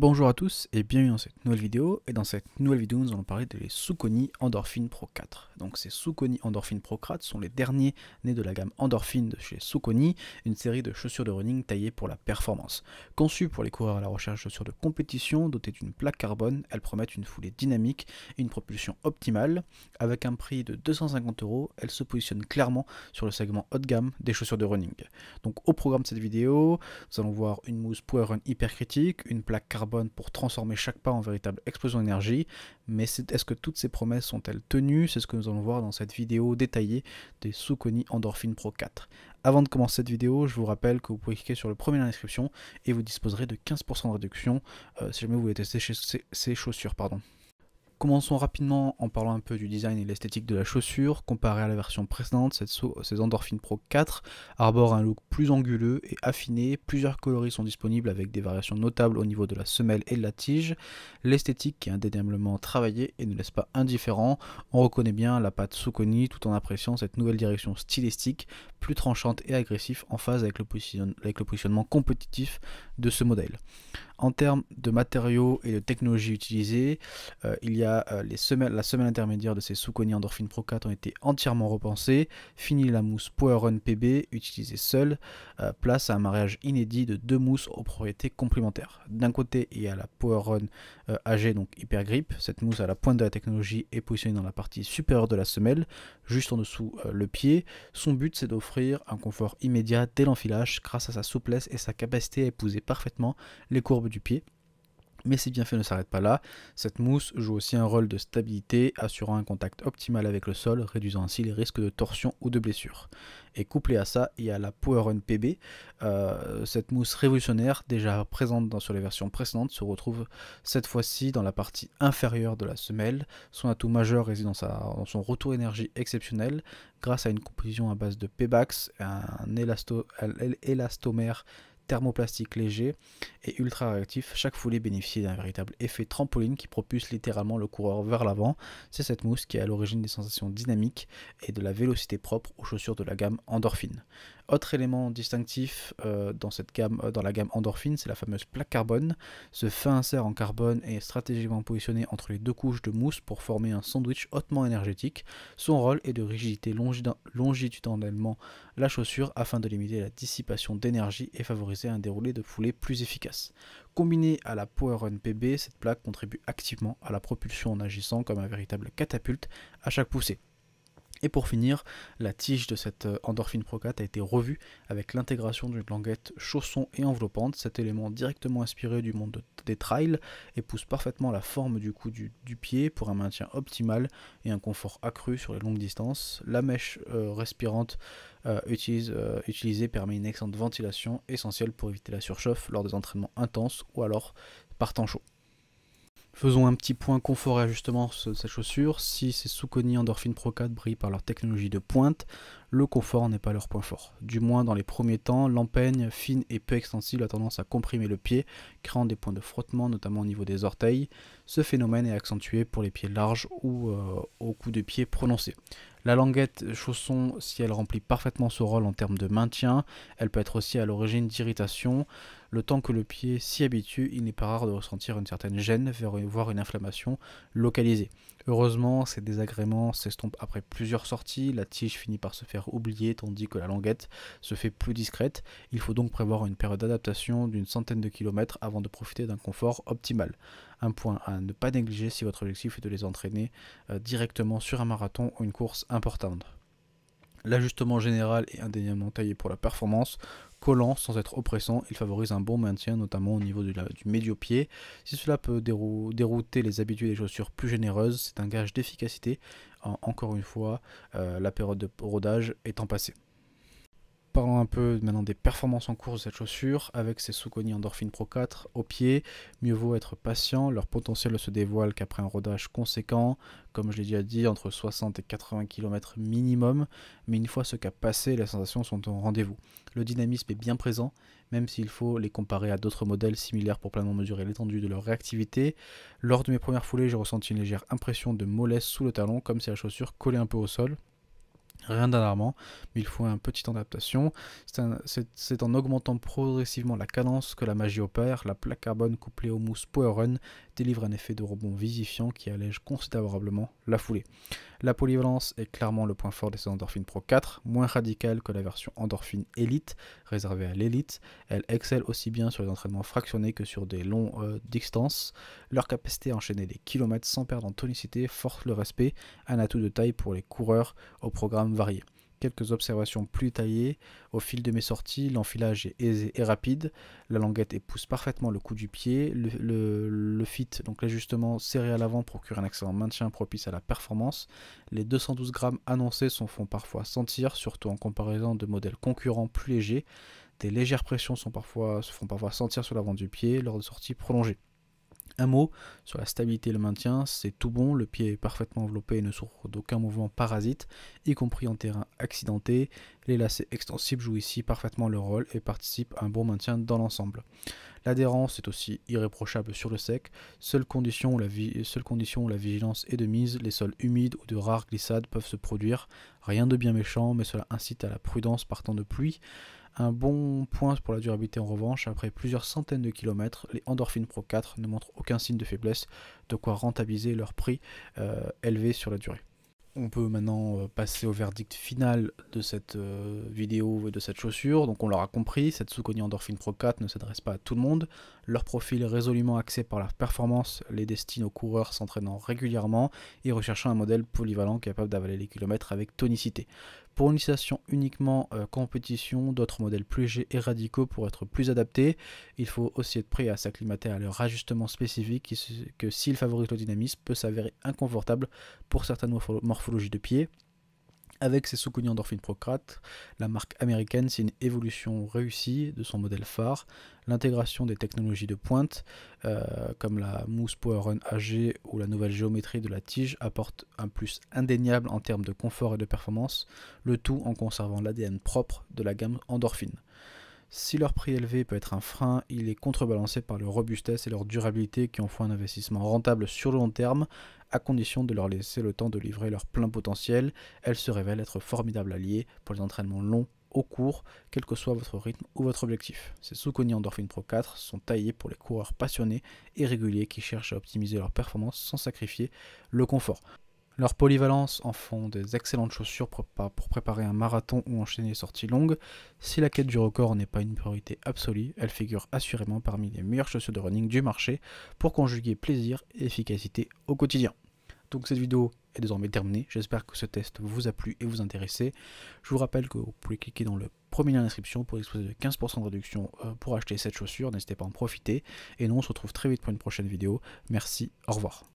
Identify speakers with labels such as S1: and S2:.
S1: Bonjour à tous et bienvenue dans cette nouvelle vidéo. Et dans cette nouvelle vidéo, nous allons parler des Saucony Endorphin Pro 4. Donc ces Saucony Endorphin Pro 4 sont les derniers nés de la gamme Endorphin de chez Saucony, une série de chaussures de running taillées pour la performance. Conçues pour les coureurs à la recherche de chaussures de compétition, dotées d'une plaque carbone, elles promettent une foulée dynamique et une propulsion optimale. Avec un prix de 250 €, elles se positionnent clairement sur le segment haut de gamme des chaussures de running. Donc au programme de cette vidéo, nous allons voir une mousse Power Run hyper critique, une plaque carbone pour transformer chaque pas en véritable explosion d'énergie. Mais est-ce que toutes ces promesses sont-elles tenues? C'est ce que nous allons voir dans cette vidéo détaillée des Saucony Endorphin Pro 4. Avant de commencer cette vidéo, je vous rappelle que vous pouvez cliquer sur le premier lien d'inscription et vous disposerez de 15% de réduction si jamais vous voulez tester ces chaussures. Commençons rapidement en parlant un peu du design et de l'esthétique de la chaussure. Comparé à la version précédente, ces Endorphin Pro 4 arborent un look plus anguleux et affiné. Plusieurs coloris sont disponibles avec des variations notables au niveau de la semelle et de la tige. L'esthétique est indéniablement travaillée et ne laisse pas indifférent. On reconnaît bien la patte Saucony tout en appréciant cette nouvelle direction stylistique plus tranchante et agressive en phase avec le positionnement compétitif de ce modèle. En termes de matériaux et de technologies utilisées, il y a la semelle intermédiaire de ces Saucony Endorphin Pro 4 ont été entièrement repensées. Fini la mousse Power Run PB utilisée seule, place à un mariage inédit de deux mousses aux propriétés complémentaires. D'un côté, il y a la Power Run AG, donc Hyper Grip. Cette mousse à la pointe de la technologie est positionnée dans la partie supérieure de la semelle, juste en dessous le pied. Son but, c'est d'offrir un confort immédiat dès l'enfilage grâce à sa souplesse et sa capacité à épouser parfaitement les courbes du pied. Mais si bien fait ne s'arrête pas là, cette mousse joue aussi un rôle de stabilité, assurant un contact optimal avec le sol, réduisant ainsi les risques de torsion ou de blessure. Et couplé à ça, il y a la Power Run PB. Cette mousse révolutionnaire, déjà présente sur les versions précédentes, se retrouve cette fois-ci dans la partie inférieure de la semelle. Son atout majeur réside dans son retour d'énergie exceptionnel, grâce à une composition à base de Pebax, un élastomère thermoplastique léger et ultra réactif. Chaque foulée bénéficie d'un véritable effet trampoline qui propulse littéralement le coureur vers l'avant. C'est cette mousse qui est à l'origine des sensations dynamiques et de la vélocité propre aux chaussures de la gamme Endorphin. Autre élément distinctif dans la gamme Endorphin, c'est la fameuse plaque carbone. Ce fin insert en carbone est stratégiquement positionné entre les deux couches de mousse pour former un sandwich hautement énergétique. Son rôle est de rigidifier longitudinalement la chaussure afin de limiter la dissipation d'énergie et favoriser un déroulé de foulée plus efficace. Combinée à la Power Run PB, cette plaque contribue activement à la propulsion en agissant comme un véritable catapulte à chaque poussée. Et pour finir, la tige de cette Endorphin Pro 4 a été revue avec l'intégration d'une languette chausson et enveloppante. Cet élément directement inspiré du monde des trails épouse parfaitement la forme du cou du pied pour un maintien optimal et un confort accru sur les longues distances. La mèche respirante utilisée permet une excellente ventilation essentielle pour éviter la surchauffe lors des entraînements intenses ou alors par temps chaud. Faisons un petit point confort et ajustement sur cette chaussure. Si ces Saucony Endorphin Pro 4 brillent par leur technologie de pointe, le confort n'est pas leur point fort. Du moins dans les premiers temps, l'empeigne fine et peu extensible a tendance à comprimer le pied, créant des points de frottement notamment au niveau des orteils. Ce phénomène est accentué pour les pieds larges ou au coup de pied prononcé. La languette chausson, si elle remplit parfaitement ce rôle en termes de maintien, elle peut être aussi à l'origine d'irritation. Le temps que le pied s'y habitue, il n'est pas rare de ressentir une certaine gêne, voire une inflammation localisée. Heureusement, ces désagréments s'estompent après plusieurs sorties, la tige finit par se faire oublier tandis que la languette se fait plus discrète. Il faut donc prévoir une période d'adaptation d'une centaine de kilomètres avant de profiter d'un confort optimal. Un point à ne pas négliger si votre objectif est de les entraîner directement sur un marathon ou une course importante. L'ajustement général est indéniablement taillé pour la performance. Collant sans être oppressant, il favorise un bon maintien, notamment au niveau du médio-pied. Si cela peut dérouter les habitués des chaussures plus généreuses, c'est un gage d'efficacité. Encore une fois, la période de rodage étant passée. Parlons un peu maintenant des performances en course de cette chaussure. Avec ces Saucony Endorphin Pro 4 au pied, mieux vaut être patient. Leur potentiel ne se dévoile qu'après un rodage conséquent, comme je l'ai déjà dit, entre 60 et 80 km minimum. Mais une fois ce cap passé, les sensations sont au rendez-vous. Le dynamisme est bien présent, même s'il faut les comparer à d'autres modèles similaires pour pleinement mesurer l'étendue de leur réactivité. Lors de mes premières foulées, j'ai ressenti une légère impression de mollesse sous le talon, comme si la chaussure collait un peu au sol. Rien d'alarmant, mais il faut un petit temps d'adaptation. C'est en augmentant progressivement la cadence que la magie opère. La plaque carbone couplée au mousse Power Run délivre un effet de rebond vivifiant qui allège considérablement la foulée. La polyvalence est clairement le point fort de ces Endorphin Pro 4, moins radicale que la version Endorphin Elite, réservée à l'élite. Elle excelle aussi bien sur les entraînements fractionnés que sur des longs distances. Leur capacité à enchaîner des kilomètres sans perdre en tonicité force le respect, un atout de taille pour les coureurs au programme varié. Quelques observations plus détaillées. Au fil de mes sorties, l'enfilage est aisé et rapide. La languette épouse parfaitement le coup du pied. Le fit, donc l'ajustement serré à l'avant, procure un excellent maintien propice à la performance. Les 212 grammes annoncés se font parfois sentir, surtout en comparaison de modèles concurrents plus légers. Des légères pressions se font parfois sentir sur l'avant du pied lors de sorties prolongées. Un mot sur la stabilité et le maintien, c'est tout bon, le pied est parfaitement enveloppé et ne souffre d'aucun mouvement parasite, y compris en terrain accidenté. Les lacets extensibles jouent ici parfaitement leur rôle et participent à un bon maintien dans l'ensemble. L'adhérence est aussi irréprochable sur le sec, seule condition où la vigilance est de mise, les sols humides ou de rares glissades peuvent se produire. Rien de bien méchant, mais cela incite à la prudence partant de pluie. Un bon point pour la durabilité en revanche, après plusieurs centaines de kilomètres, les Endorphin Pro 4 ne montrent aucun signe de faiblesse, de quoi rentabiliser leur prix élevé sur la durée. On peut maintenant passer au verdict final de cette vidéo et de cette chaussure. Donc on l'aura compris, cette Saucony Endorphin Pro 4 ne s'adresse pas à tout le monde. Leur profil résolument axé par la performance les destine aux coureurs s'entraînant régulièrement et recherchant un modèle polyvalent capable d'avaler les kilomètres avec tonicité. Pour une utilisation uniquement compétition, d'autres modèles plus légers et radicaux pourraient être plus adaptés. Il faut aussi être prêt à s'acclimater à leur ajustement spécifique que s'ils favorisent le dynamisme peut s'avérer inconfortable pour certaines morphologies de pied. Avec ses Saucony Endorphin Pro 4, la marque américaine, c'est une évolution réussie de son modèle phare. L'intégration des technologies de pointe, comme la mousse Power Run AG ou la nouvelle géométrie de la tige, apporte un plus indéniable en termes de confort et de performance, le tout en conservant l'ADN propre de la gamme Endorphin. Si leur prix élevé peut être un frein, il est contrebalancé par leur robustesse et leur durabilité qui en font un investissement rentable sur le long terme, à condition de leur laisser le temps de livrer leur plein potentiel. Elles se révèlent être formidables alliés pour les entraînements longs ou courts, quel que soit votre rythme ou votre objectif. Ces Saucony Endorphin Pro 4 sont taillés pour les coureurs passionnés et réguliers qui cherchent à optimiser leur performance sans sacrifier le confort. Leur polyvalence en font des excellentes chaussures pour préparer un marathon ou enchaîner les sorties longues. Si la quête du record n'est pas une priorité absolue, elle figure assurément parmi les meilleures chaussures de running du marché pour conjuguer plaisir et efficacité au quotidien. Donc cette vidéo est désormais terminée, j'espère que ce test vous a plu et vous intéressé. Je vous rappelle que vous pouvez cliquer dans le premier lien d'inscription pour disposer de 15% de réduction pour acheter cette chaussure, n'hésitez pas à en profiter. Et nous on se retrouve très vite pour une prochaine vidéo, merci, au revoir.